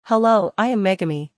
Hello, I am Megami.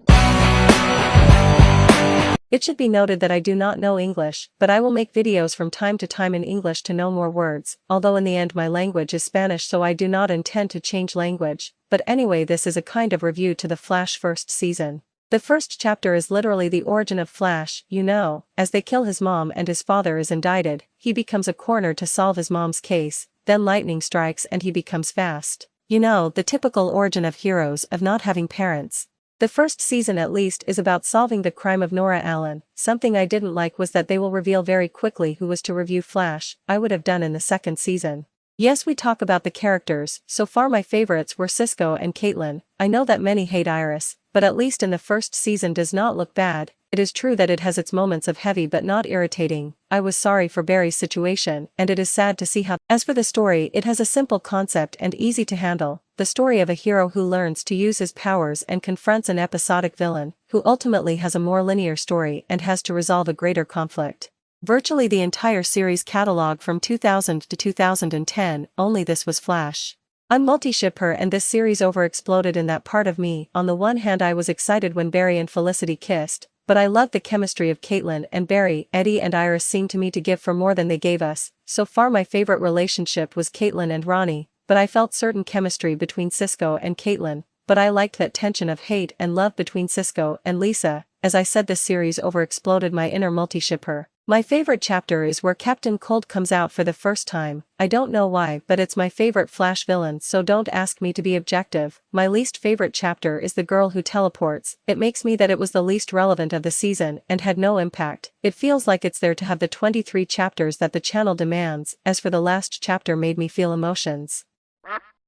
It should be noted that I do not know English, but I will make videos from time to time in English to know more words, although in the end my language is Spanish, so I do not intend to change language. But anyway, this is a kind of review to the Flash first season. The first chapter is literally the origin of Flash, you know, as they kill his mom and his father is indicted, he becomes a coroner to solve his mom's case, then lightning strikes and he becomes fast. You know, the typical origin of heroes of not having parents. The first season at least is about solving the crime of Nora Allen. Something I didn't like was that they will reveal very quickly who was to review Flash. I would have done in the second season. Yes, we talk about the characters. So far my favorites were Cisco and Caitlin. I know that many hate Iris, but at least in the first season does not look bad. It is true that it has its moments of heavy but not irritating. I was sorry for Barry's situation, and it is sad to see how. As for the story, it has a simple concept and easy to handle. The story of a hero who learns to use his powers and confronts an episodic villain, who ultimately has a more linear story and has to resolve a greater conflict. Virtually the entire series catalog from 2000 to 2010, only this was Flash. I'm multi-ship her, and this series overexploded in that part of me. On the one hand, I was excited when Barry and Felicity kissed, but I loved the chemistry of Caitlin and Barry. Eddie and Iris seemed to me to give for more than they gave us. So far my favorite relationship was Caitlin and Ronnie, but I felt certain chemistry between Cisco and Caitlin, but I liked that tension of hate and love between Cisco and Lisa. As I said, this series overexploded my inner multi-ship her. My favorite chapter is where Captain Cold comes out for the first time. I don't know why, but it's my favorite Flash villain, so don't ask me to be objective. My least favorite chapter is the girl who teleports. It makes me that it was the least relevant of the season and had no impact. It feels like it's there to have the 23 chapters that the channel demands. As for the last chapter, made me feel emotions.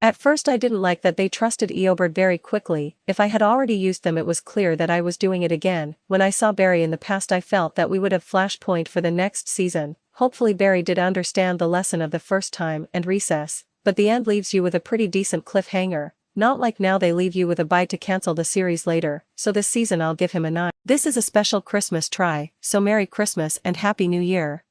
At first I didn't like that they trusted Eobard very quickly. If I had already used them, it was clear that I was doing it again. When I saw Barry in the past, I felt that we would have Flashpoint for the next season. Hopefully Barry did understand the lesson of the first time and recess, but the end leaves you with a pretty decent cliffhanger. Not like now they leave you with a bite to cancel the series later, so this season I'll give him a 9. This is a special Christmas try, so Merry Christmas and Happy New Year.